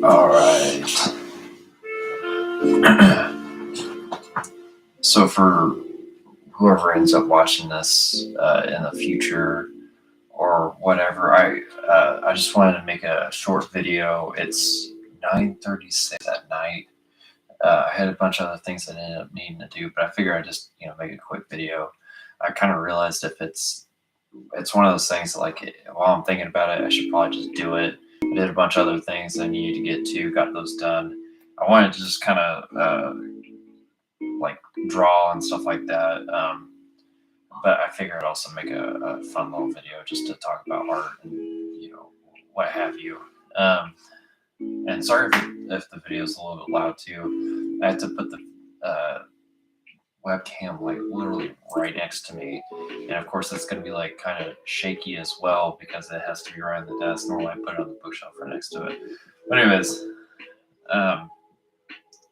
All right. So for whoever ends up watching this in the future or whatever, I just wanted to make a short video. It's 9:36 at night. I had a bunch of other things I ended up needing to do, but I figured I'd just make a quick video. I kind of realized if it's one of those things that, like, while I'm thinking about it, I should probably just do it. I did a bunch of other things I needed to get to, got those done. I wanted to just kind of like draw and stuff like that. But I figured I'd also make a fun little video just to talk about art and what have you. And sorry if the video is a little bit loud too. I had to put the webcam like literally right next to me, and of course it's going to be like kind of shaky as well because it has to be right on the desk. Normally I put it on the bookshelf right next to it. But anyways,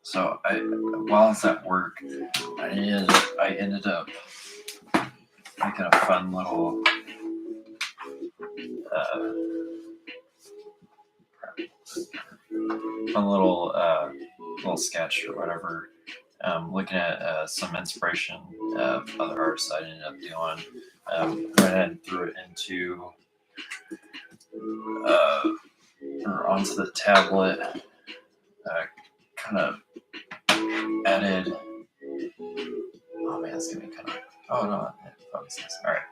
so while I was at work, I ended up making a fun little little sketch or whatever. Looking at some inspiration of other artists I ended up doing. Went ahead and threw it into or onto the tablet. Kind of added. Oh man, it's gonna be kind of. Oh no, focus this. All right,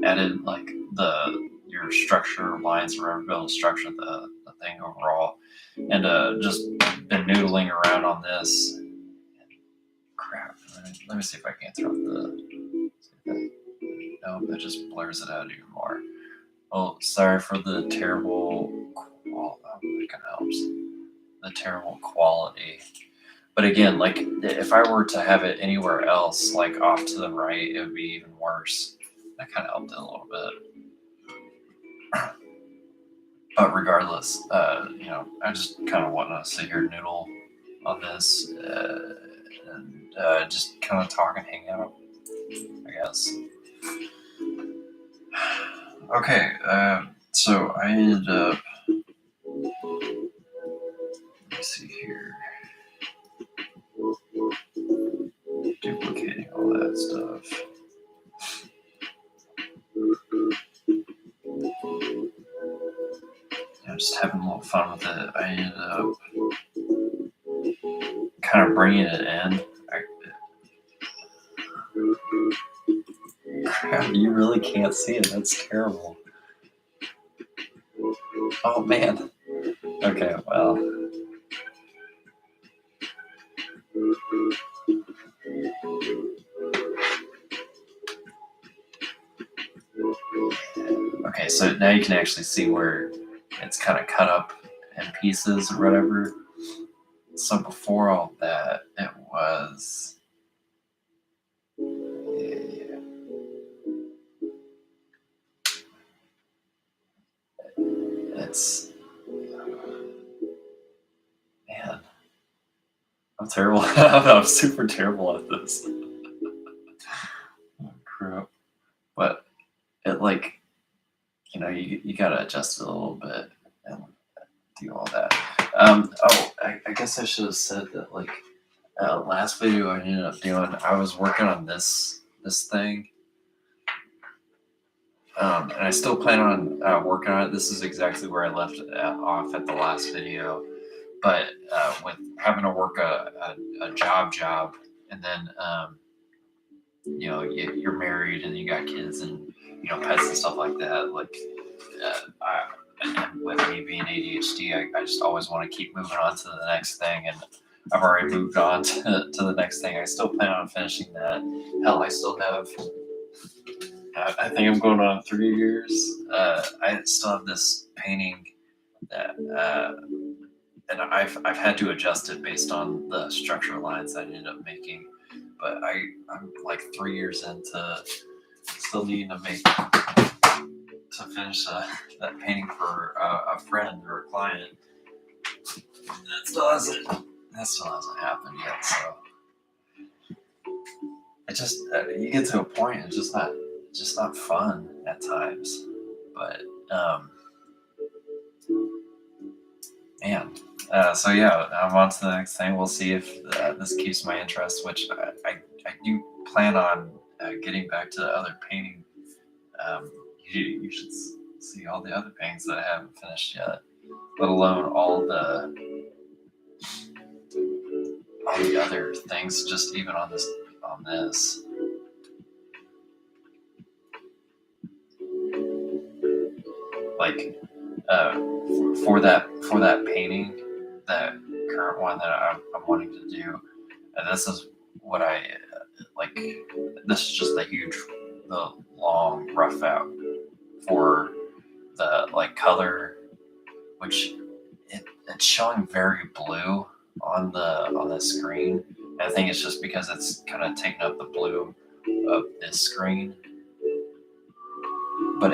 added like your structure lines or whatever, build structure the thing overall, and just been noodling around on this. Crap. Let me see if I can throw the. No, that just blurs it out even more. Well, sorry for the terrible quality. That kind of helps. The terrible quality. But again, like if I were to have it anywhere else, like off to the right, it would be even worse. That kind of helped it a little bit. But regardless, I just kind of want to sit here and noodle on this and just kind of talk and hang out, I guess. Okay, so I ended up. Let me see here. Duplicating all that stuff. Just having a little fun with it. I ended up kind of bringing it in. Crap, you really can't see it. That's terrible. Oh man. Okay, well. Okay, so now you can actually see where it's kind of cut up in pieces or whatever. So before all that, it was. It's. Man. I'm terrible. I'm super terrible at this. Oh, crap. But it, like, you gotta adjust it a little bit and do all that. I guess I should have said that, like, last video I ended up doing, I was working on this thing. And I still plan on working on it. This is exactly where I left it off at the last video. But with having to work a job, and then you're married and you got kids and pets and stuff like that. Like and with me being ADHD, I just always want to keep moving on to the next thing, and I've already moved on to the next thing. I still plan on finishing that. Hell, I still have. I think I'm going on 3 years. I still have this painting that. And I've had to adjust it based on the structural lines I ended up making, but I'm like 3 years into still needing to finish that painting for a friend or a client. That still hasn't happened yet. So it just you get to a point, it's just not fun at times. But man, so yeah, I'm on to the next thing. We'll see if this keeps my interest, which I do plan on getting back to other painting. Um, you should see all the other paintings that I haven't finished yet, let alone all the other things. Just even on this, like for that painting, that current one that I'm wanting to do, and this is what I like. This is just the long rough out for the like color, which it's showing very blue on the screen. And I think it's just because it's kind of taking up the blue of this screen, but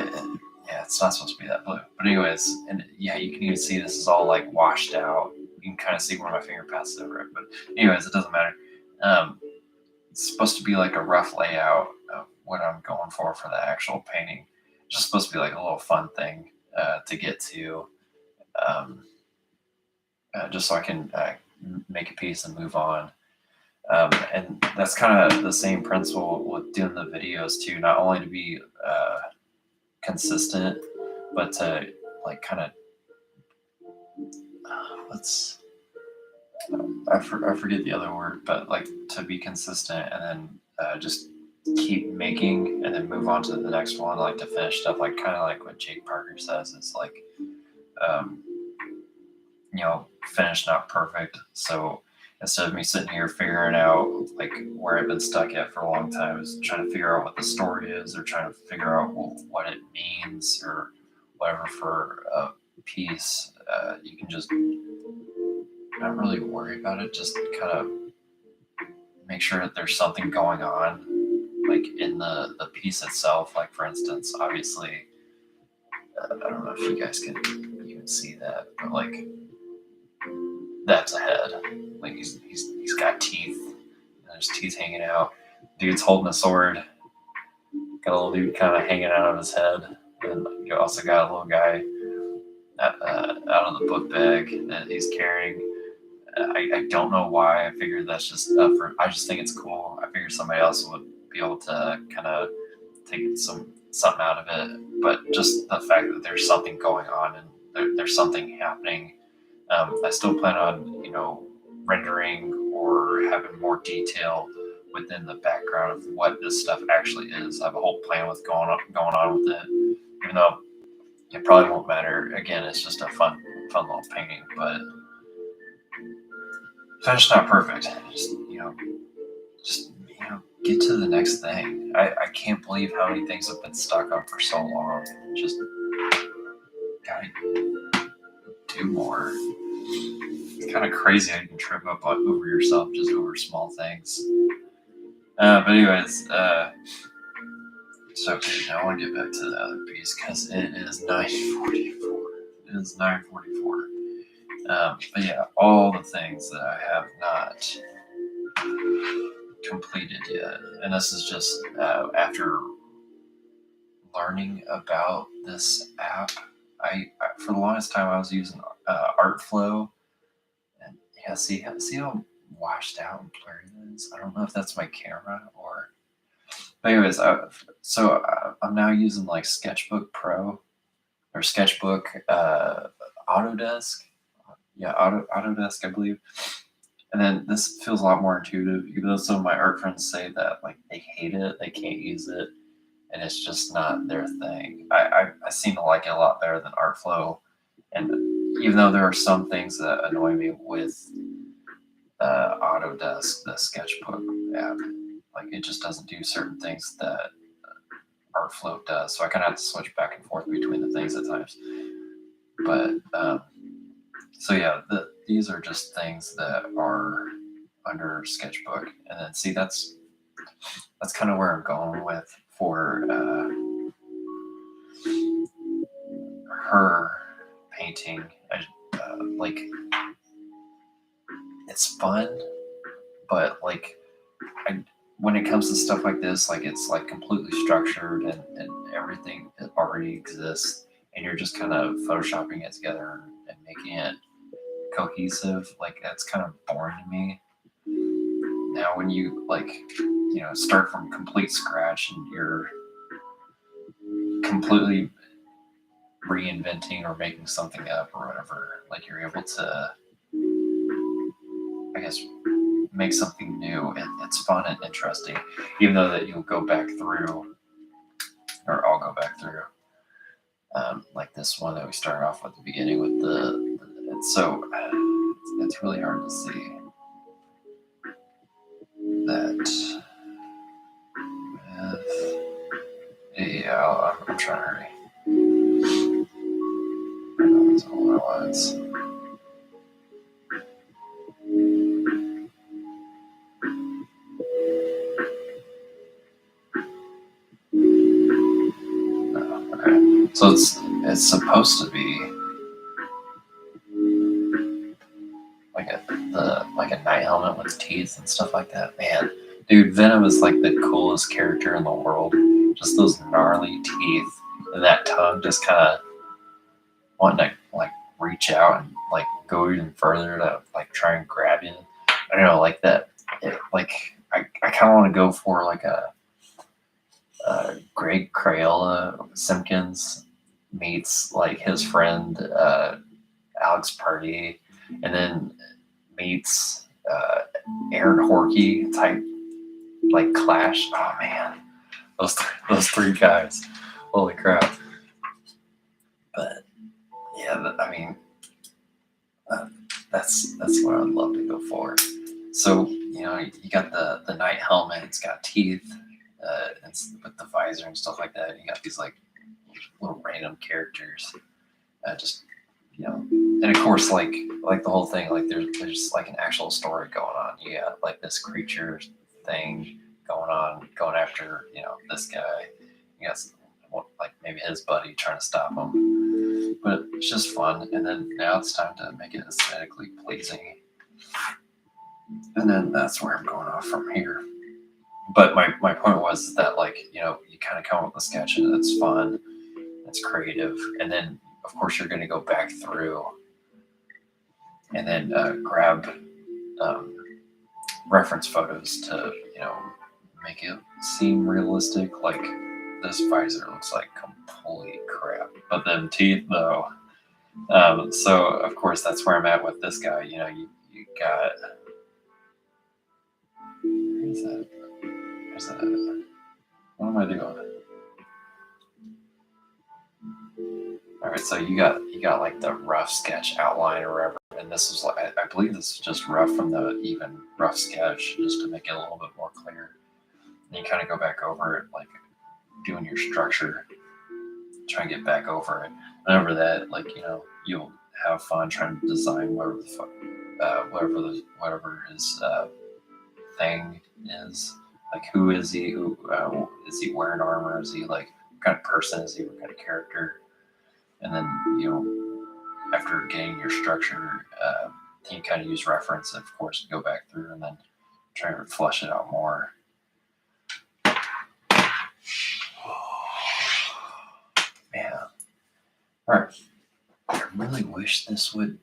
yeah, it's not supposed to be that blue. But anyways, and yeah, you can even see this is all like washed out. You can kind of see where my finger passes over it. But anyways, it doesn't matter. Um, it's supposed to be like a rough layout of what I'm going for the actual painting. It's just supposed to be like a little fun thing to get to, um, just so I can make a piece and move on. And that's kind of the same principle with doing the videos too. Not only to be consistent, but to like kind of let's I forget the other word, but like to be consistent and then just keep making and then move on to the next one, like to finish stuff, like kind of like what Jake Parker says is like, um, finished, not perfect. So instead of me sitting here figuring out like where I've been stuck at for a long time, is trying to figure out what the story is or trying to figure out what it means or whatever for a piece, you can just not really worry about it. Just kind of make sure that there's something going on, like in the piece itself. Like for instance, obviously, I don't know if you guys can even see that, but like that's a head. Like he's got teeth. And there's teeth hanging out. Dude's holding a sword. Got a little dude kind of hanging out of his head, and you also got a little guy out of the book bag that he's carrying. I don't know why. I figured that's just I just think it's cool. I figured somebody else would be able to kind of take something out of it, but just the fact that there's something going on and there's something happening. I still plan on rendering or having more detail within the background of what this stuff actually is. I have a whole plan with going on with it, even though it probably won't matter. Again, it's just a fun little painting, but finished not perfect. Just get to the next thing. I can't believe how many things have been stuck on for so long. Just gotta do more. It's kind of crazy how you can trip up over yourself just over small things. But anyways, so okay, now I want to get back to the other piece because it is 9:44. It is 9:44. But yeah, all the things that I have not completed yet, and this is just after learning about this app. I for the longest time I was using ArtFlow, and yeah, see how washed out and blurry it is. I don't know if that's my camera or. But anyways, I'm now using like Sketchbook Pro or Sketchbook Autodesk. Yeah, Autodesk, I believe. And then this feels a lot more intuitive, even though some of my art friends say that like they hate it, they can't use it, and it's just not their thing. I seem to like it a lot better than ArtFlow, and even though there are some things that annoy me with Autodesk, the Sketchbook app, like it just doesn't do certain things that ArtFlow does. So I kind of have to switch back and forth between the things at times. But so yeah, these are just things that are under Sketchbook, and then see that's kind of where I'm going with for her painting. Like it's fun, but like when it comes to stuff like this, like it's like completely structured and everything already exists, and you're just kind of photoshopping it together and making it cohesive. Like that's kind of boring to me. Now, when you like, start from complete scratch and you're completely reinventing or making something up or whatever, like you're able to, I guess, make something new, and it's fun and interesting, even though that you'll go back through, or I'll go back through, like this one that we started off at the beginning with it's so, it's really hard to see that with, yeah, I'm trying to hurry. I know it's all my lines. No, okay. So it's supposed to be like a night helmet with teeth and stuff like that. Man, dude, Venom is like the coolest character in the world. Just those gnarly teeth and that tongue, just kind of wanting to like reach out and like go even further to like try and grab you. I don't know, like that. Like I kind of want to go for like a Greg Crayola Simpkins meets like his friend Alex Pardee, and then meets Aaron Horkey type like clash. Oh man, those three guys, holy crap! But yeah, I mean, that's what I'd love to go for. So you got the night helmet. It's got teeth. It's with the visor and stuff like that. And you got these like little random characters. Just and of course, like the whole thing, like there's like an actual story going on. You got like this creature thing going after this guy. You got like maybe his buddy trying to stop him, but it's just fun. And then now it's time to make it aesthetically pleasing, and then that's where I'm going off from here. But my point was that like you kind of come up with a sketch and it's fun, it's creative, and then of course you're going to go back through and then grab reference photos to make it seem realistic. Like this visor looks like complete crap, but then teeth though. So of course that's where I'm at with this guy. You got, where's that? What am I doing? All right, so you got like the rough sketch outline or whatever, and this is like I believe this is just rough from the even rough sketch, just to make it a little bit more clear. And you kind of go back over it, like doing your structure, try and get back over it. And over that, like you'll have fun trying to design whatever whatever his thing is. Like who is he? Who is he wearing armor? Is he like what kind of person is he? What kind of character? And then after getting your structure, you kind of use reference, of course, to go back through and then try and flush it out more. Man, all right. I really wish this would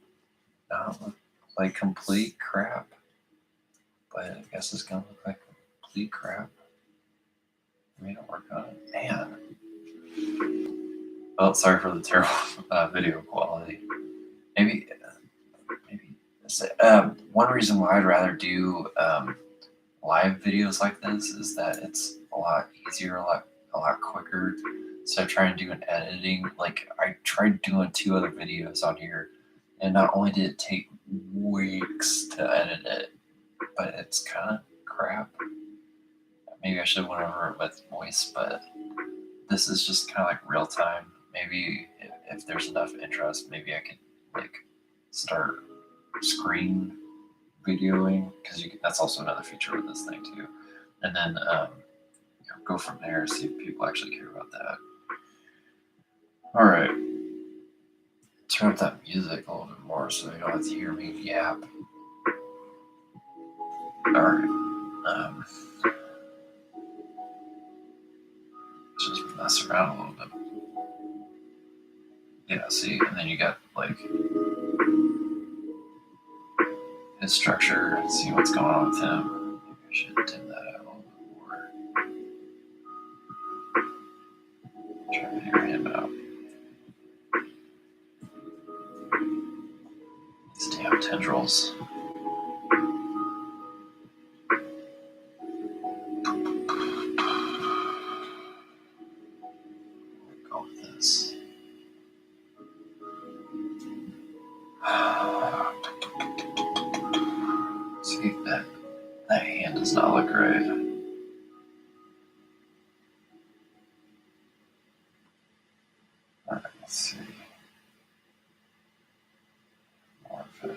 not look like complete crap, but I guess it's gonna look like complete crap. I mean, work on it, man. Well, sorry for the terrible video quality. Maybe one reason why I'd rather do live videos like this is that it's a lot easier, a lot quicker. So I try and do an editing. Like I tried doing 2 other videos on here, and not only did it take weeks to edit it, but it's kind of crap. Maybe I should have went over it with voice, but this is just kind of like real time. Maybe if there's enough interest, maybe I could like start screen videoing, because that's also another feature with this thing too. And then go from there, see if people actually care about that. All right, turn up that music a little bit more so you don't have to hear me yap. All right. mess around a little bit. Yeah, see, and then you got like his structure, see what's going on with him. Maybe I should dim that out a little bit more. Try to figure him out. These damn tendrils. Go with this. See, that hand does not look right. Alright, let's see.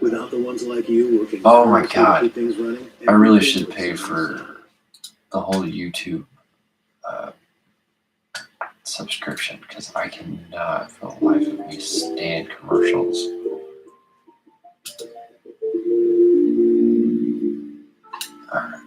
Without the ones like you working. Oh my god. Keep things running, I really should pay for the whole YouTube subscription because I cannot for the life of me stand commercials. Alright.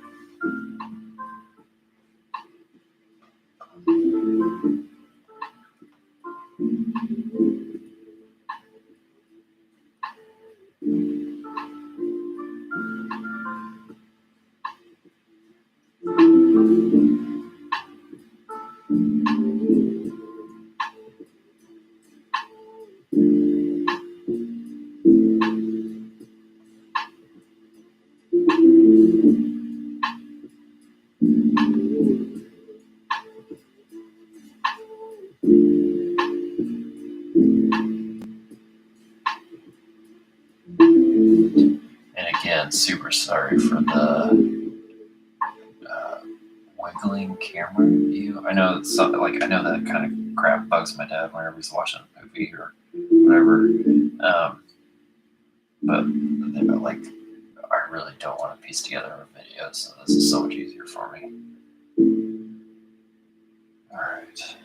And again, super sorry for the wiggling camera view. I know it's something like I know that kind of crap bugs my dad whenever he's watching a movie or whatever. But the thing about like I really don't want to piece together a video, so this is so much easier for me. All right.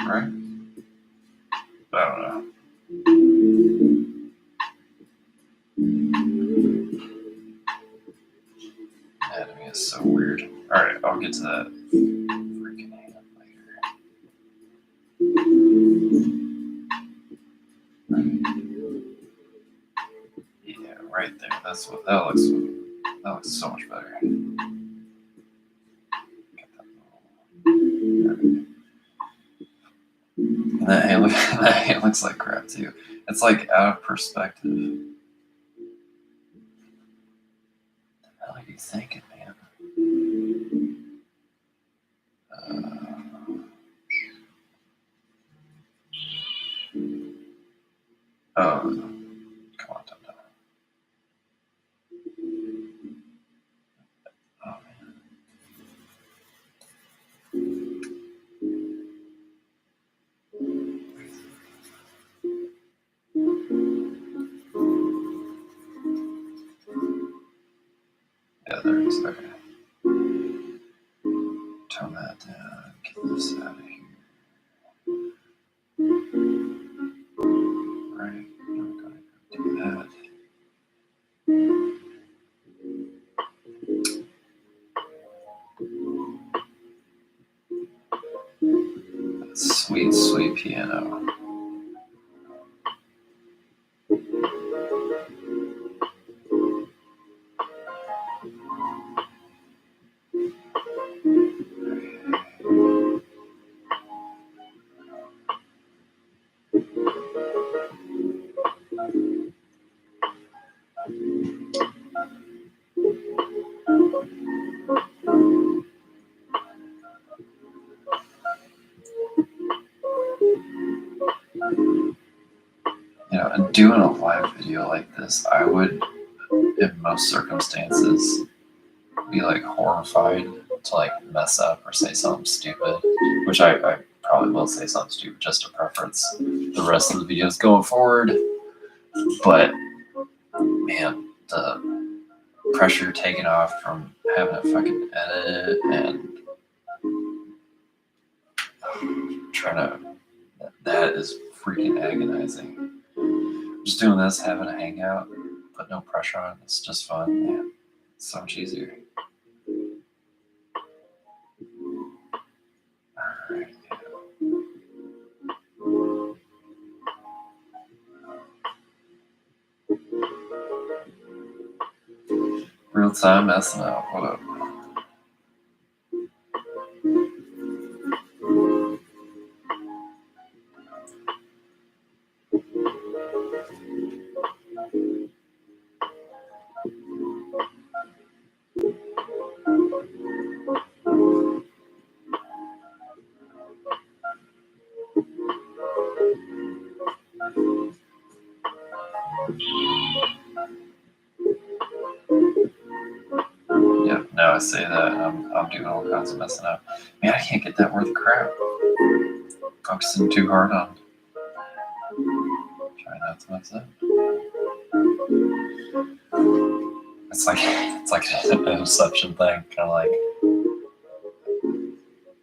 Right? I don't know. Anatomy is so weird. Alright, I'll get to that freaking hand later. Yeah, right there. That's what that looks so much better. And that hand looks like crap too. It's like out of perspective. What the hell are you thinking, man? Oh, come on, Tom. Oh man. Yeah, there it is. Okay. Tone that down. Get this out of here. Right. I'm going to do that. Sweet, sweet piano. You know, and doing a live video like this, I would, in most circumstances, be like horrified to like mess up or say something stupid, which I probably will say something stupid just to preference the rest of the videos going forward. But man, the pressure taken off from having to fucking edit and trying to. That is freaking agonizing. Just doing this, having a hangout, put no pressure on. It's just fun. Yeah, it's so much easier. All right. Real time messing up. What up? Yep, now I say that I'm doing all kinds of messing up. Man, I can't get that worth crap. Focusing too hard on trying not to mess up. It's like an inception thing, kind of like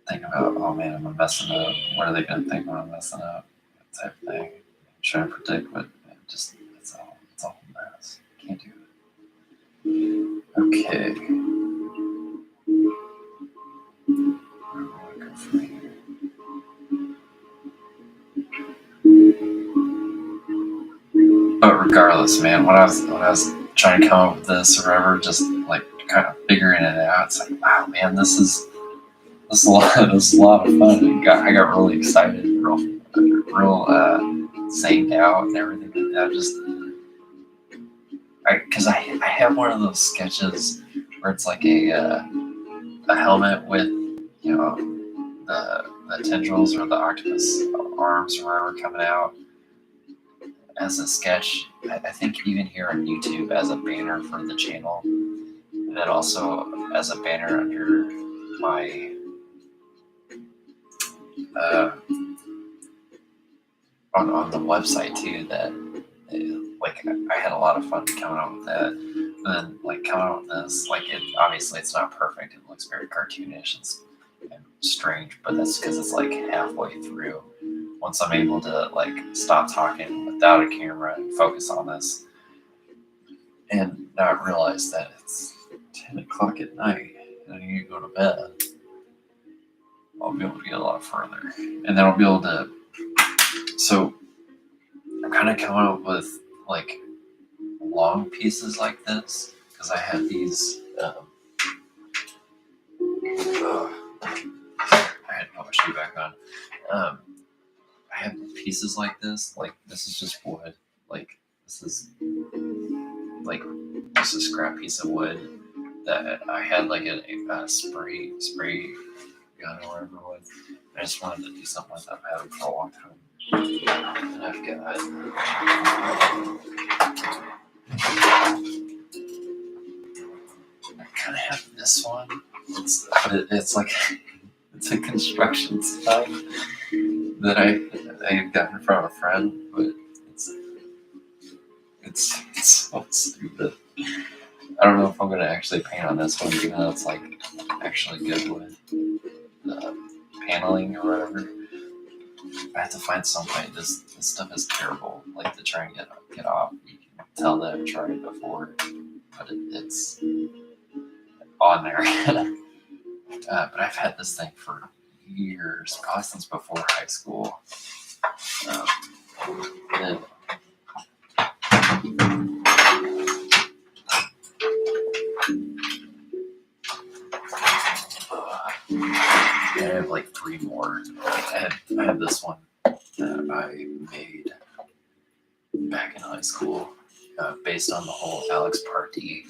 think about, oh man, am I messing up? What are they gonna think when I'm messing up? That type of thing. Trying to predict, but it's a whole mess. Can't do it. Okay. Where do I go from here? But regardless, man, when I was trying to come up with this or whatever, just like kind of figuring it out, it's like, wow, man, this is a lot of fun. I got really excited, real zaned out and everything like that. Just because I have one of those sketches where it's like a helmet with the tendrils or the octopus arms or whatever coming out as a sketch. I think even here on YouTube as a banner for the channel, and then also as a banner under my on the website too. That like I had a lot of fun coming up with that. And then like coming up with this, like obviously it's not perfect. It looks very cartoonish and strange, but that's because it's like halfway through. Once I'm able to like stop talking without a camera and focus on this, and not realize that it's 10 o'clock at night and I need to go to bed, I'll be able to get a lot further. And then I'll be able to. So I'm kind of coming up with like long pieces like this because I have these. I had to put my shoe back on. I have pieces like this. Like this is just wood. Like this is like just a scrap piece of wood that I had like a spray gun or whatever it was. I just wanted to do something like that. I've had it for a long time. And I've got I kind of have this one. It's like it's a construction stuff that I got from a friend, but it's so stupid. I don't know if I'm gonna actually paint on this one, even though it's like actually good with the paneling or whatever. I have to find some way. This stuff is terrible. Like to try and get off. You can tell that I've tried it before, but it's on there. But I've had this thing for years, probably since before high school. And I have like 3 more. I have this one that I made back in high school, based on the whole Alex Party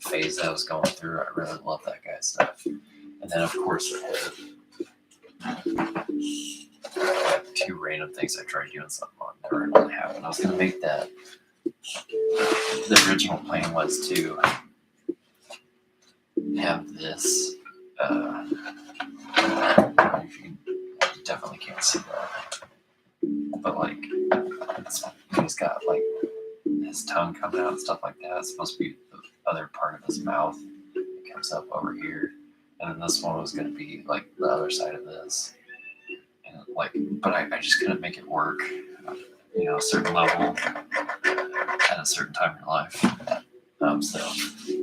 phase that I was going through. I really love that guy's stuff. And then, of course, I have 2 random things I tried doing something on that never really happened. I was going to make that. The original plan was to have this. You definitely can't see that. But, like, he's got, like, his tongue coming out and stuff like that. It's supposed to be other part of his mouth. It comes up over here, and then this one was going to be like the other side of this. And like, but I just couldn't make it work. A certain level at a certain time in your life. So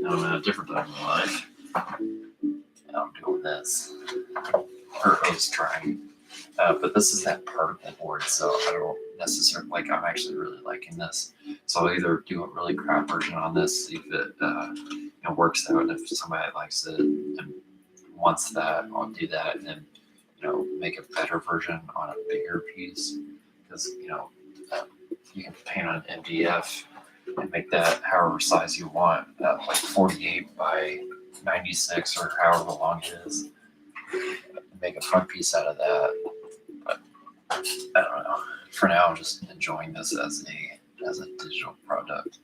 I'm at a different time in my life. And I'm doing this, or I was trying. But this is that part of the board, so I don't necessarily like. I'm actually really liking this. So I'll either do a really crap version on this, see if it works out, and if somebody likes it and wants that, I'll do that, and then make a better version on a bigger piece because you can paint on MDF and make that however size you want, like 48 by 96 or however long it is. Make a fun piece out of that. But I don't know. For now, I'm just enjoying this as a digital product.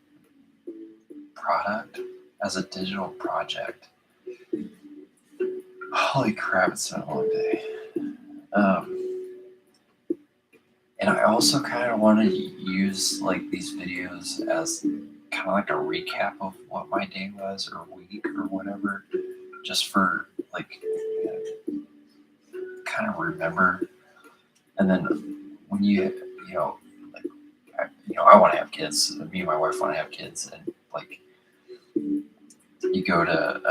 As a digital project. Holy crap! It's been a long day. And I also kind of want to use like these videos as kind of like a recap of what my day was or week or whatever, just for like kind of remember. And then when I want to have kids. Me and my wife want to have kids, and like you go to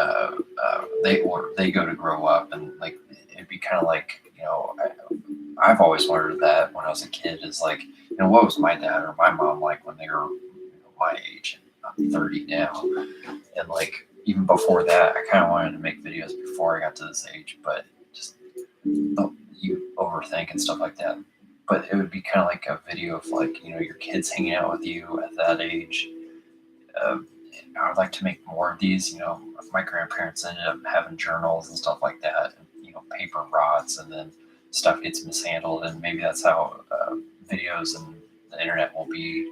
they go to grow up, and like it'd be kind of like I've always wondered that when I was a kid is like what was my dad or my mom like when they were my age. I'm 30 now, and like even before that, I kind of wanted to make videos before I got to this age, but just you overthink and stuff like that. But it would be kind of like a video of like your kids hanging out with you at that age. I would like to make more of these. My grandparents ended up having journals and stuff like that, and paper rots, and then stuff gets mishandled, and maybe that's how videos and the internet will be.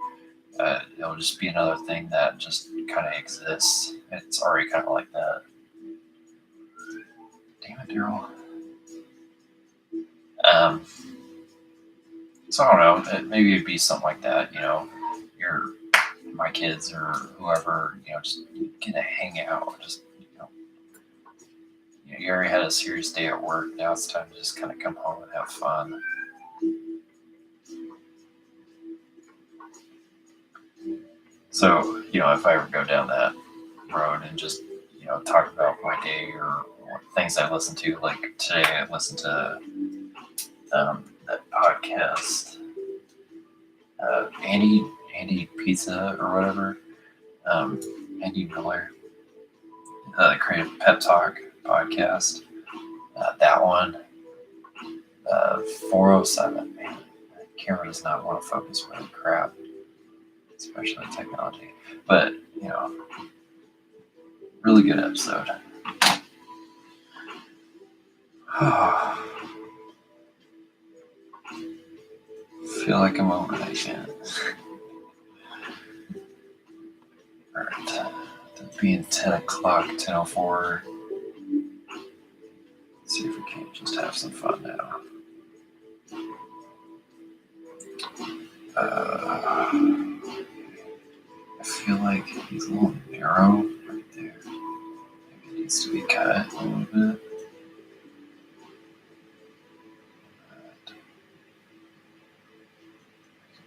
It'll just be another thing that just kind of exists. It's already kind of like that. Damn it, Daryl. So I don't know. Maybe it'd be something like that. My kids or whoever. Just get a hangout. Just you already had a serious day at work. Now it's time to just kind of come home and have fun. So if I ever go down that road and just talk about my day or things I listen to, like today I listened to that podcast, Andy Pizza or whatever, Andy Miller, the Creative Pep Talk podcast, that one, 407. Man, the camera does not want to focus really crap, especially technology. But really good episode. Feel like I'm over that again. Alright. Being 10 o'clock, 10:04. Let's see if we can't just have some fun now. I feel like he's a little narrow right there. Maybe it needs to be cut a little bit.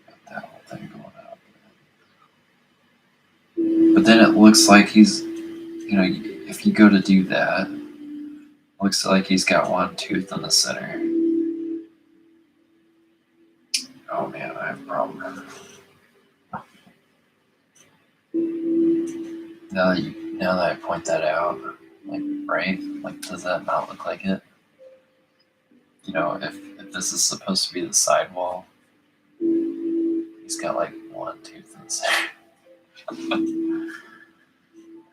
Got that whole thing going up. But then it looks like he's, if you go to do that, looks like he's got one tooth in the center. Oh man, I have a problem. Now that I point that out, like right, like does that not look like it? If this is supposed to be the sidewall, he's got like one tooth in the center.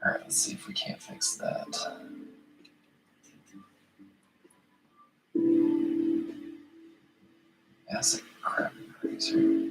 Alright, let's see if we can't fix that. That's a crap eraser.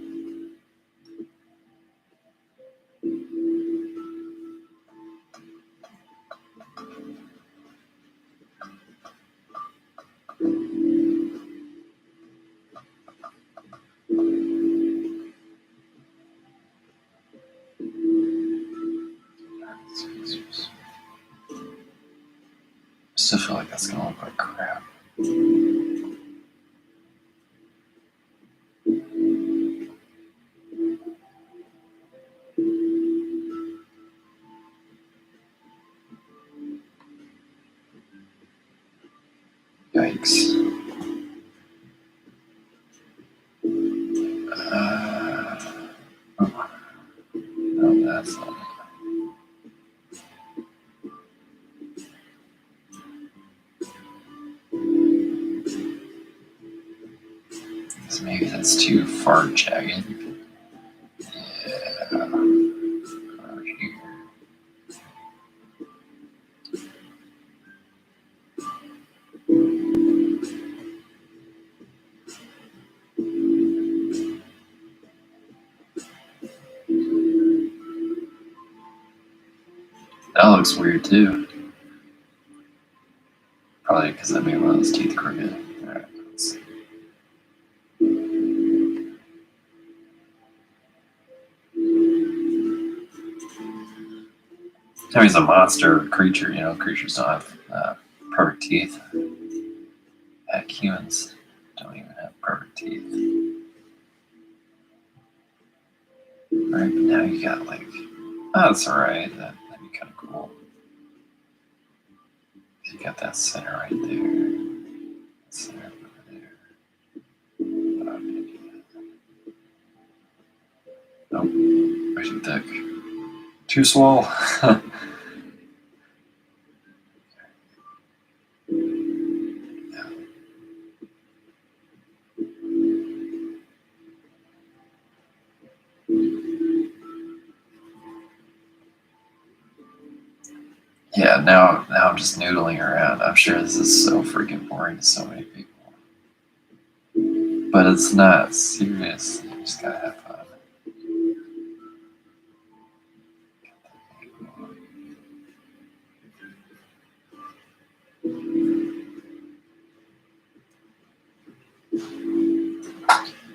still feel like that's gonna look like crap. Yikes. No, that's not it. So maybe that's too far jagged. Yeah. Over here. That looks weird too. Probably because I made one of those teeth crooked. Alright, let's see. So he's a monster creature, you know, creatures don't have perfect teeth. Heck, humans don't even have perfect teeth. Right, but now you got like, oh, that's alright, that'd be kind of cool. You got that center right there. Center over there. Oh, maybe that. Nope, way too thick. Too small. Yeah, now I'm just noodling around. I'm sure this is so freaking boring to so many people. But it's not serious. You just gotta have fun.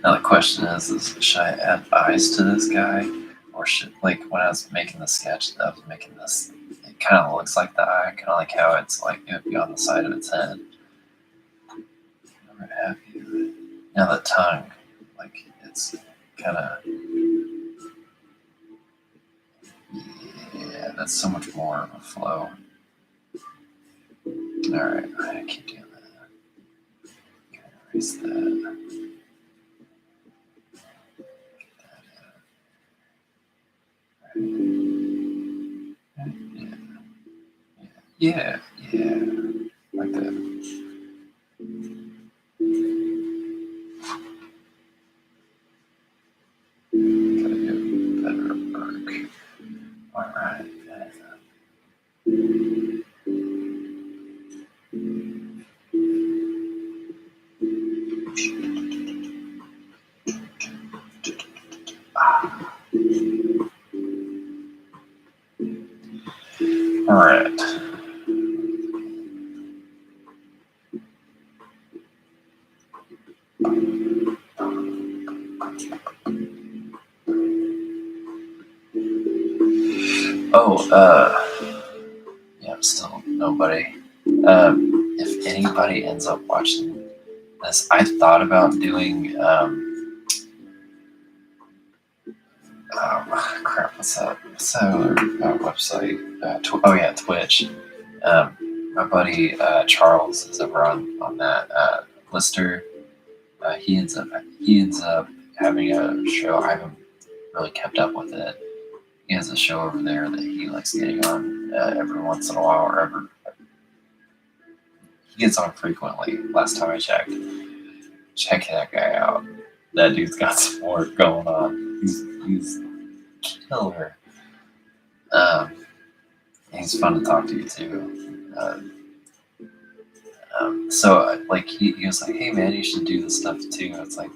Now the question is should I add eyes to this guy? Or should, like, when I was making the sketch, I was making this, it kind of looks like the eye, kind of like how it's like, it would be on the side of its head. What have you. Now the tongue, like, it's kind of, yeah, that's so much more of a flow. Alright, I keep doing that. Erase that. Yeah, like that. Gotta get better arc. Alright. Alright. Yeah, I'm still nobody. If anybody ends up watching this, I thought about doing, crap, what's that other website? Oh yeah, Twitch. My buddy Charles is over on that Lister. He ends up having a show. I haven't really kept up with it. He has a show over there that he likes getting on every once in a while, or ever. He gets on frequently. Last time I checked, check that guy out. That dude's got some work going on. He's killer. He's fun to talk to too. So like he was like, hey man, you should do this stuff too. It's like,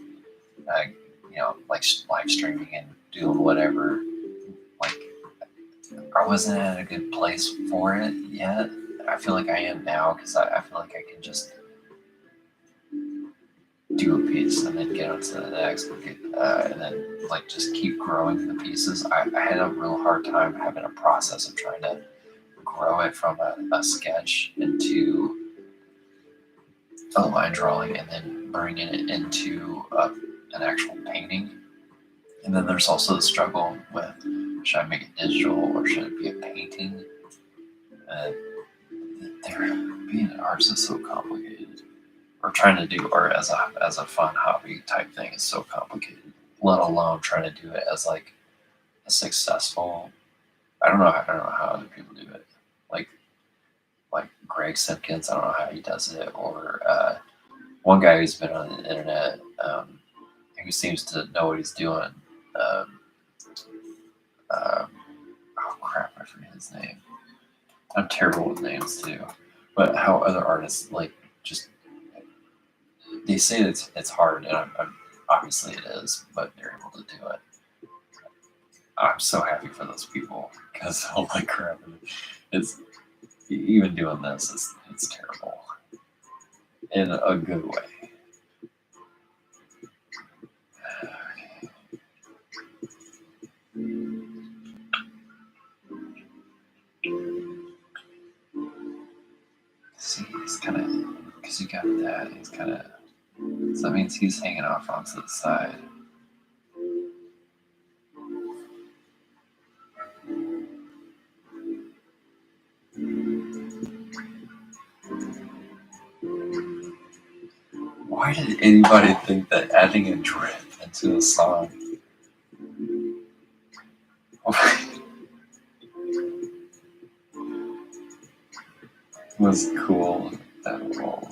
you know, like live streaming and doing whatever. Like, I wasn't in a good place for it yet. I feel like I am now because I feel like I can just do a piece and then get on to the next, and then like just keep growing the pieces. I had a real hard time having a process of trying to grow it from a sketch into a line drawing and then bringing it into an actual painting. And then there's also the struggle with, should I make it digital or should it be a painting? Being an artist is so complicated. Or trying to do art as a fun hobby type thing is so complicated. Let alone trying to do it as like a successful. I don't know how other people do it. Like Greg Simpkins, I don't know how he does it. Or one guy who's been on the internet, who seems to know what he's doing. Um, oh crap, I forget his name. I'm terrible with names too. But how other artists like just they say it's hard, and I'm obviously it is, but they're able to do it. I'm so happy for those people because oh my crap, it's even doing this is it's terrible in a good way. See, he's kind of because you got that. He's kind of so that means he's hanging off onto the side. Why did anybody think that adding a drip into a song was cool at all?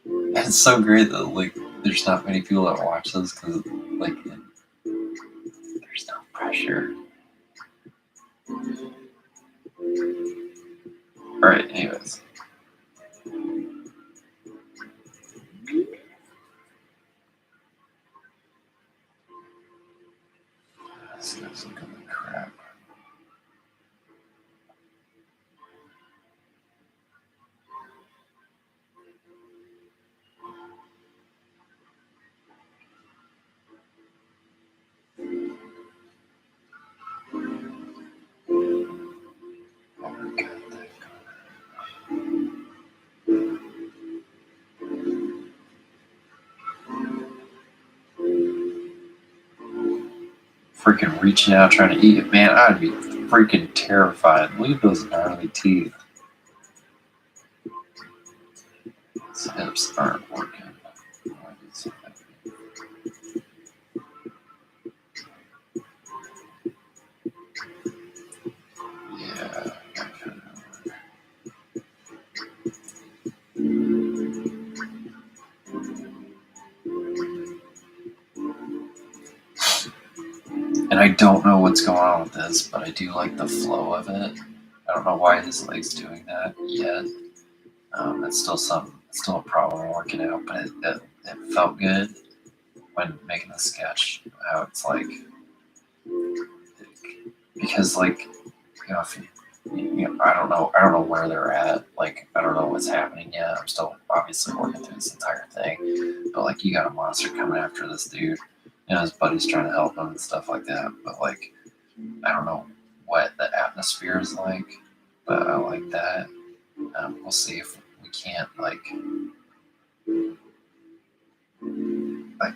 And it's so great that like there's not many people that watch this because like there's no pressure. All right, anyways. This guy's looking like crap. Oh my god, freaking reaching out trying to eat it, man. I'd be freaking terrified. Look at those gnarly teeth. His hips aren't working. Yeah. And I don't know what's going on with this, but I do like the flow of it. I don't know why his leg's doing that yet. It's still a problem I'm working out, but it felt good when making the sketch. How it's like because like if I don't know where they're at. Like I don't know what's happening yet. I'm still obviously working through this entire thing, but like you got a monster coming after this dude. His buddy's trying to help him and stuff like that. But like I don't know what the atmosphere is like, but I like that. We'll see if we can't like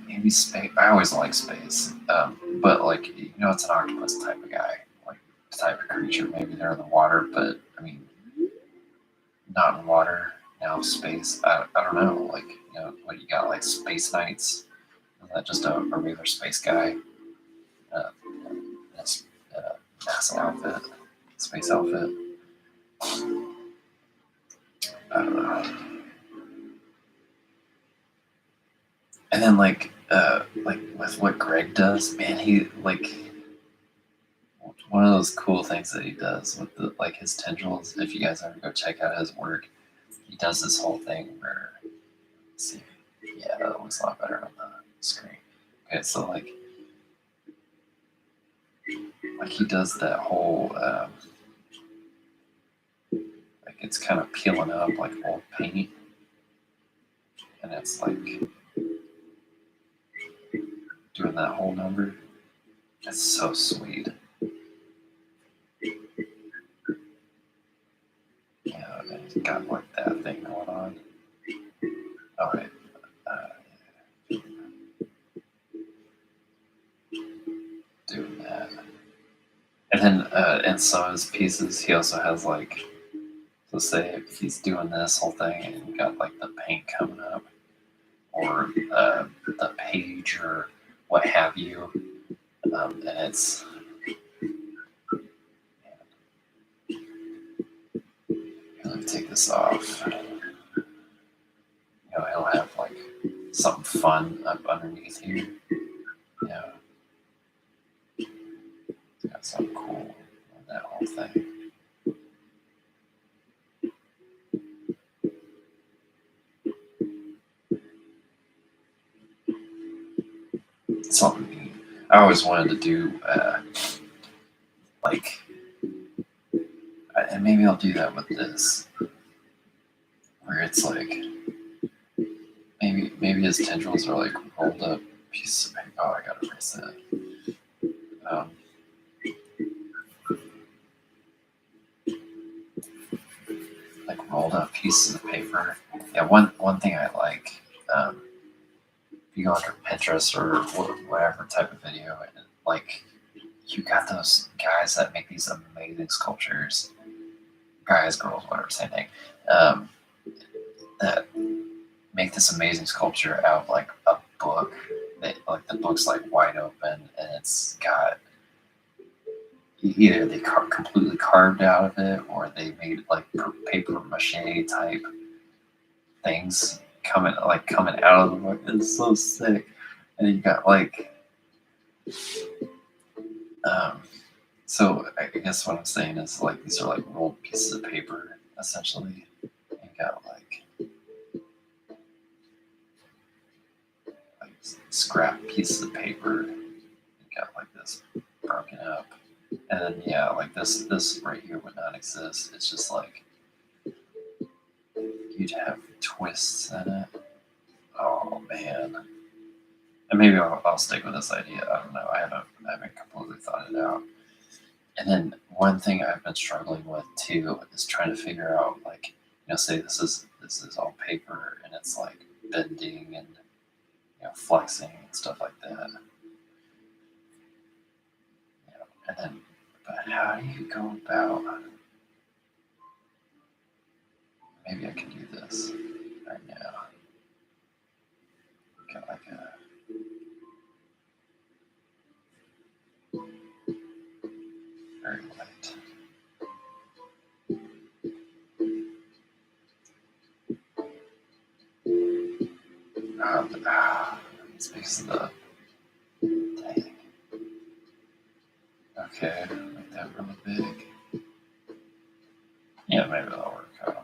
maybe space. I always like space, but like it's an octopus type of guy, like type of creature. Maybe they're in the water, but I mean, not in water now. Space. I don't know. Like what you got like space knights. Is that just a regular space guy? That's NASA outfit, space outfit. I don't know. And then like with what Greg does, man, he like one of those cool things that he does with the like his tendrils. If you guys ever go check out his work, he does this whole thing where let's see, yeah, that looks a lot better on the screen. Okay, so like he does that whole like it's kind of peeling up like old paint, and it's like doing that whole number. It's so sweet. Yeah, got like that thing going on. All right. Doing that. And then in some of his pieces, he also has like, so say if he's doing this whole thing and you got like the paint coming up or the page or what have you, and it's, let me take this off. You know, he'll have like something fun up underneath here. Yeah. Got something cool on that whole thing. Something neat. I always wanted to do like, and maybe I'll do that with this, where it's like maybe his tendrils are like rolled up pieces of paper. Oh, I gotta erase that. Like rolled up pieces of paper. Yeah, one thing I like, if you go under Pinterest or whatever type of video, and like you got those guys that make these amazing sculptures, guys, girls, whatever, same thing, that make this amazing sculpture out of like a book. Like the book's like wide open and it's got either they completely carved out of it or they made like paper mache type things coming out of the book. It's so sick. And you got like so I guess what I'm saying is like these are like rolled pieces of paper essentially. You got like scrap pieces of paper. You got like this broken up. And then yeah, like this right here would not exist. It's just like you'd have twists in it. Oh man. And maybe I'll stick with this idea. I don't know. I haven't completely thought it out. And then one thing I've been struggling with too is trying to figure out like, you know, say this is all paper and it's like bending and flexing and stuff like that. And then, but how do you go about? Maybe I can do this right now. Got like a very light. It's because of the dang. Okay, make that really big. Yeah, maybe that'll work. I don't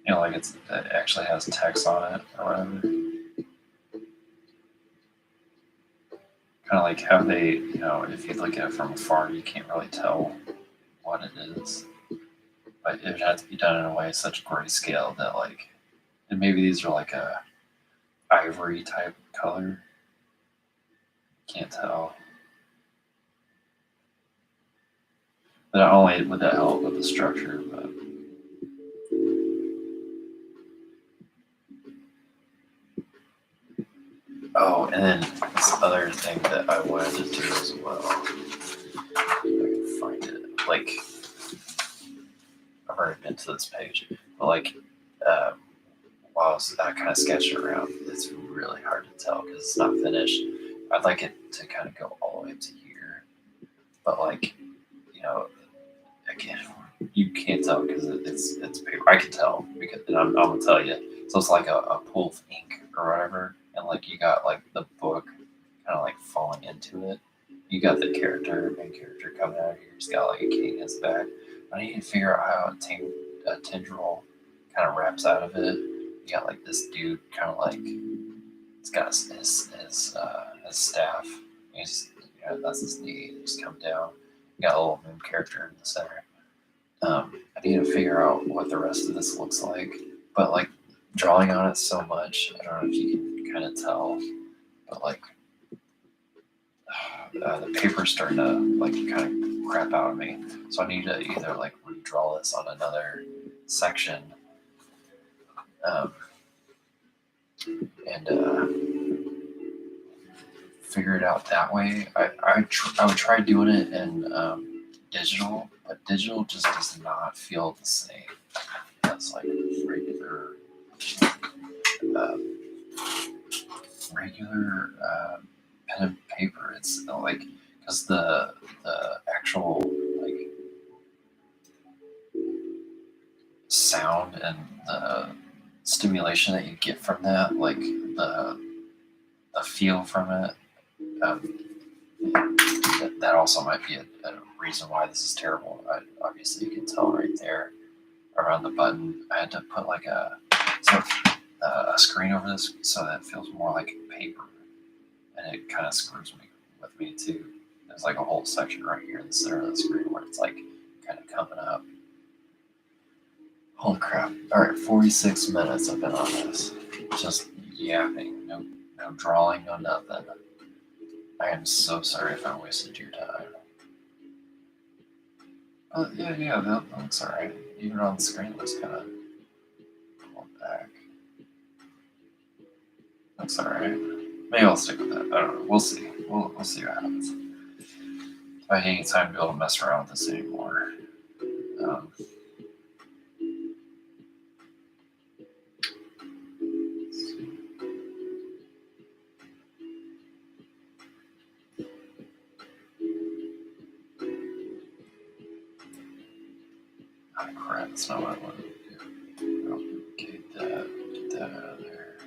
know. Like it actually has text on it or whatever. Kind of like how they, if you look at it from afar, you can't really tell what it is. But it would have to be done in a way such grayscale that like, and maybe these are like a ivory type color. Can't tell. But not only would that help with the structure, but oh, and then this other thing that I wanted to do as well. If I can find it. Like, I've already been to this page, but like, while I was kind of sketching around, it's really hard to tell because it's not finished. I'd like it to kind of go all the way up to here, but like, again, you can't tell because it's paper. I can tell because and I'm gonna tell you. So it's like a pool of ink or whatever, and like you got like the book kind of like falling into it. You got the main character coming out here. He's got like a cane in his back. I need to figure out how a tendril kind of wraps out of it. You got like this dude kind of like he's got his staff. That's his knee. Just come down. You got a little moon character in the center. I need to figure out what the rest of this looks like. But like drawing on it so much, I don't know if you can kind of tell. But like, the paper's starting to like kind of crap out of me. So I need to either like redraw this on another section, and figure it out that way. I would try doing it in digital, but digital just does not feel the same as like regular pen and paper. It's like because the actual like sound and the stimulation that you get from that, like the feel from it, that also might be a reason why this is terrible. Obviously, you can tell right there around the button. I had to put like a screen over this so that it feels more like paper, and it kind of screws with me too. There's like a whole section right here in the center of the screen where it's like kind of coming up. Holy crap. Alright, 46 minutes I've been on this. Just yapping. No drawing, no nothing. I am so sorry if I wasted your time. Yeah, that looks alright. Even on the screen, it looks kind of pulled back. Looks alright. Maybe I'll stick with that. I don't know. We'll see. We'll see what happens. If I need time to be able to mess around with this anymore. Oh crap, that's not what I wanted to do. Okay, get that out of there.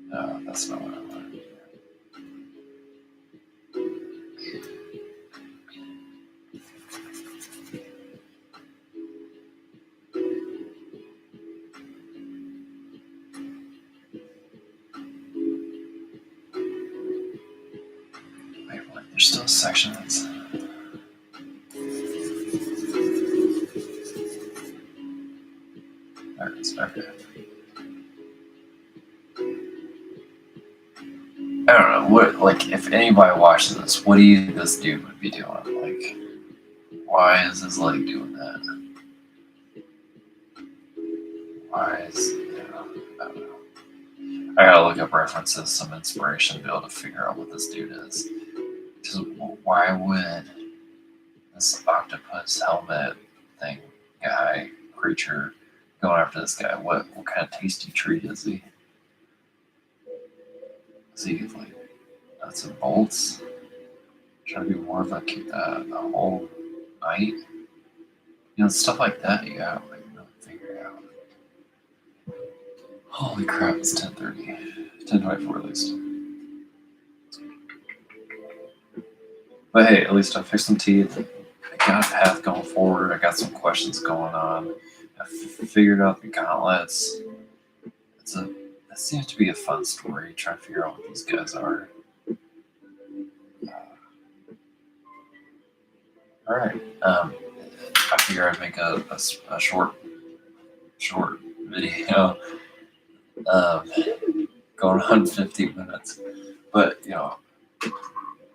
No, that's not what I wanted to do. Wait, what? There's still a section that's... There it is, okay. I don't know, what, like, if anybody watches this, what do you think this dude would be doing? Like, why is his leg doing that? Why is, I don't know. I gotta look up references, some inspiration to be able to figure out what this dude is. Because why would this octopus helmet thing, guy, creature, going after this guy? What kind of tasty treat is he? Is he like nuts and bolts? Trying to be more of a whole night? Stuff like that you gotta like really figure out. Holy crap, it's 10:30. 10:24 at least. But hey, at least I fixed some teeth. I got a path going forward. I got some questions going on. I figured out the gauntlets. That seems to be a fun story. Trying to figure out what these guys are. All right. I figure I'd make a short video. Going on 15 minutes. But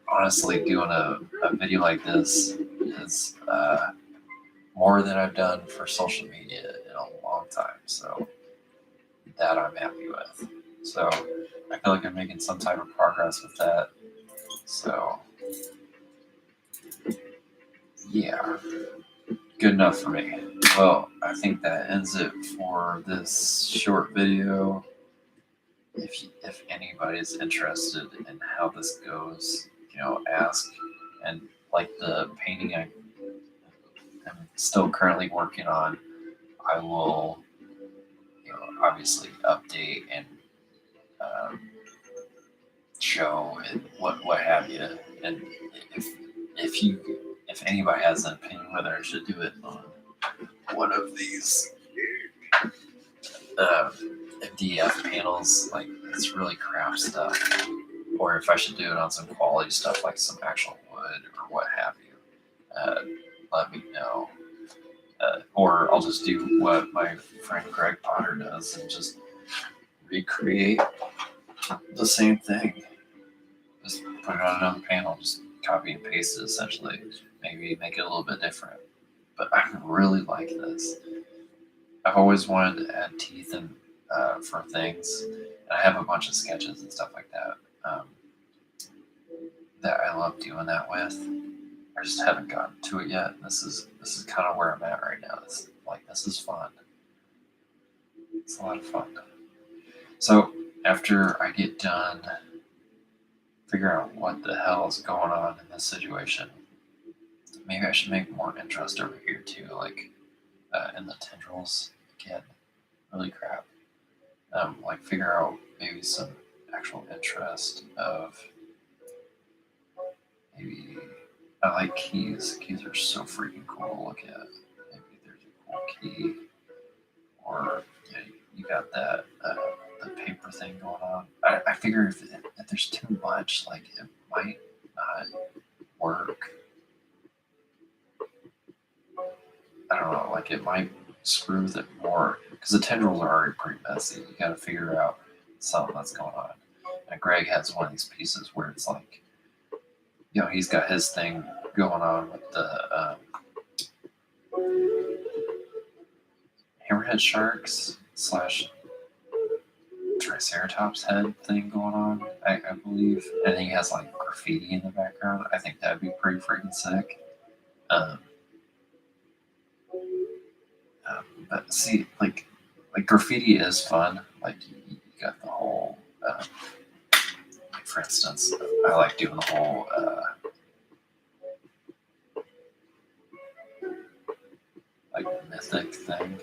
honestly, doing a video like this is more than I've done for social media in a long time. So that I'm happy with. So I feel like I'm making some type of progress with that. So yeah, good enough for me. Well, I think that ends it for this short video. If anybody's interested in how this goes, ask. And like the painting I am still currently working on, I will, obviously update and show and what have you. And if anybody has an opinion whether I should do it on one of these MDF panels, like it's really crap stuff, or if I should do it on some quality stuff like some actual wood or what have you, let me know. Or I'll just do what my friend Greg Potter does and just recreate the same thing. Just put it on another panel, just copy and paste it essentially. Maybe make it a little bit different. But I really like this. I've always wanted to add teeth and for things. And I have a bunch of sketches and stuff like that that I love doing that with. I just haven't gotten to it yet. This is kind of where I'm at right now. This is fun. It's a lot of fun. So after I get done figuring out what the hell is going on in this situation, maybe I should make more interest over here too, like in the tendrils again. Really crap. Like figure out maybe some actual interest of maybe I like keys. Keys are so freaking cool to look at. Maybe there's a cool key, or you got that the paper thing going on. I figure if there's too much, like it might not work. I don't know, like it might screw with it more because the tendrils are already pretty messy. You got to figure out something that's going on. And Greg has one of these pieces where it's like, he's got his thing going on with the hammerhead sharks / triceratops head thing going on, I believe. And he has like graffiti in the background. I think that'd be pretty freaking sick. But see, like graffiti is fun. Like you got the whole, like for instance, I like doing the whole like mythic thing.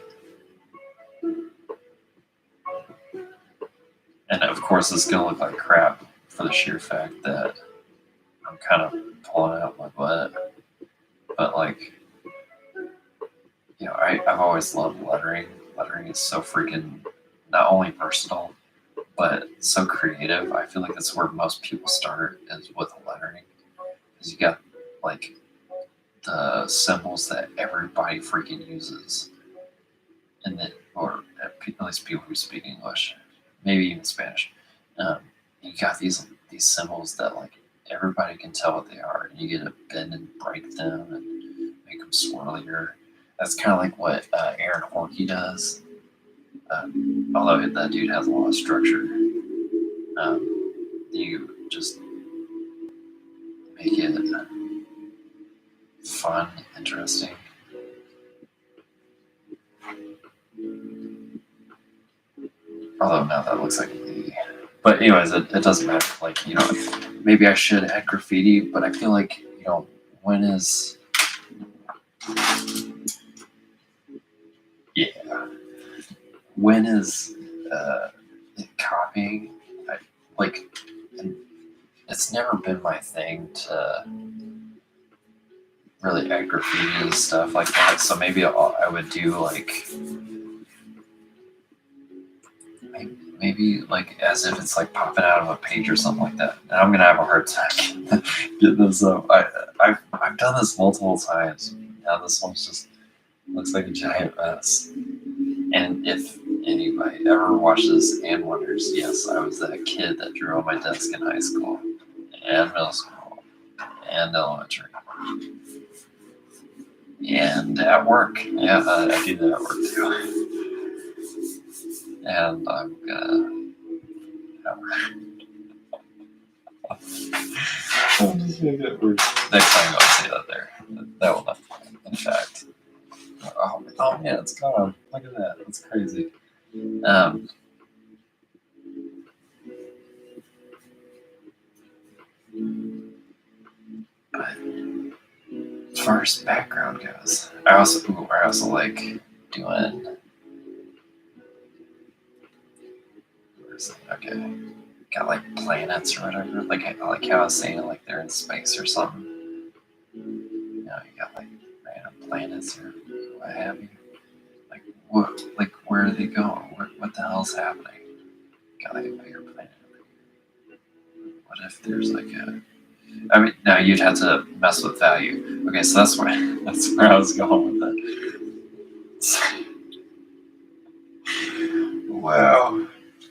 And of course, it's gonna look like crap for the sheer fact that I'm kind of pulling out my butt. But like, I've always loved lettering. Lettering is so freaking not only versatile, but so creative. I feel like that's where most people start is with lettering, because you got like the symbols that everybody freaking uses, and then or at least people who speak English, maybe even Spanish. You got these symbols that like everybody can tell what they are, and you get to bend and break them and make them swirlier. That's kind of like what Aaron Horkey does. Although that dude has a lot of structure, you just make it fun, interesting. Although now that looks like the. But anyways, it doesn't matter. Like, maybe I should add graffiti, but I feel like, when is. Yeah. When is copying? It's never been my thing to really add graffiti and stuff like that. So maybe I would do like maybe like as if it's like popping out of a page or something like that. And I'm gonna have a hard time getting this up. I've done this multiple times. Now this one's just looks like a giant mess. And if anybody ever watches and wonders, yes, I was that kid that drew on my desk in high school and middle school and elementary. And at work. Yeah, I do that at work too. And I'm gonna I'll just make it worse. Next time I'll say that there. That will not in fact. Oh man, it's gone. Look at that. That's crazy. But as far as background goes, I also like doing. Where's it? Okay, got like planets or whatever. Like how I was saying, like they're in space or something. You got like random planets or what have you. Like what? Like where are they going? What the hell's happening? Got like a bigger planet over here. What if there's like a? I mean, now you'd have to mess with value. Okay, so that's where I was going with that. Wow.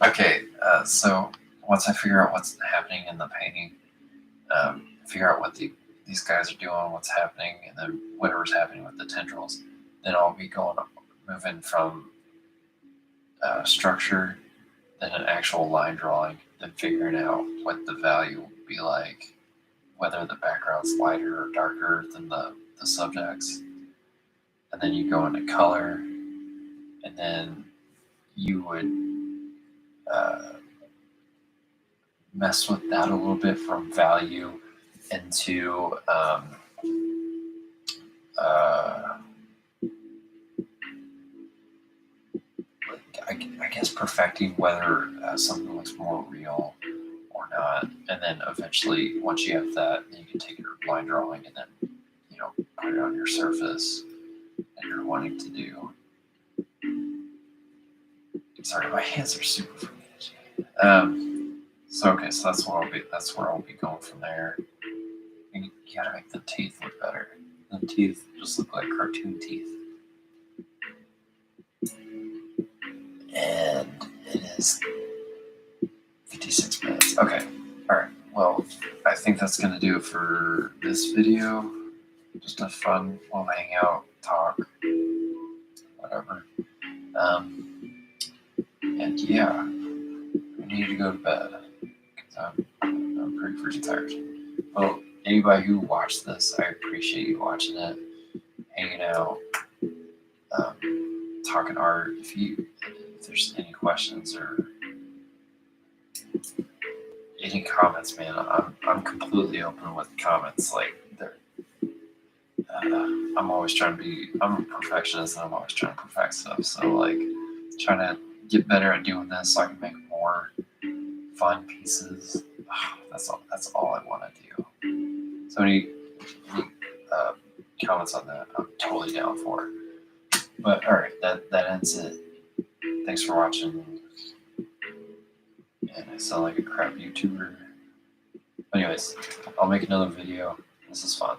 Okay, so once I figure out what's happening in the painting, figure out what these guys are doing, what's happening, and then whatever's happening with the tendrils, then I'll be moving from structure, then an actual line drawing, then figuring out what the value will be like, whether the background's lighter or darker than the subjects. And then you go into color, and then you would mess with that a little bit from value into I guess perfecting whether something looks more real or not, and then eventually once you have that, then you can take your line drawing and then put it on your surface that you're wanting to do. Sorry, my hands are super freaking. So that's where I'll be going from there. And you gotta make the teeth look better. The teeth just look like cartoon teeth. And it is 56 minutes. Okay. Alright. Well, I think that's gonna do it for this video. Just a fun little hangout, talk, whatever. And yeah, I need to go to bed because I'm pretty freaking tired. Well, anybody who watched this, I appreciate you watching it, hanging out, talking art. If there's any questions or any comments, man, I'm completely open with comments. Like I'm always trying to be. I'm a perfectionist, and I'm always trying to perfect stuff. So like, trying to get better at doing this so I can make more fun pieces. That's all I want to do. So any comments on that, I'm totally down for. But all right, that ends it. Thanks for watching. And I sound like a crap YouTuber. Anyways, I'll make another video. This is fun.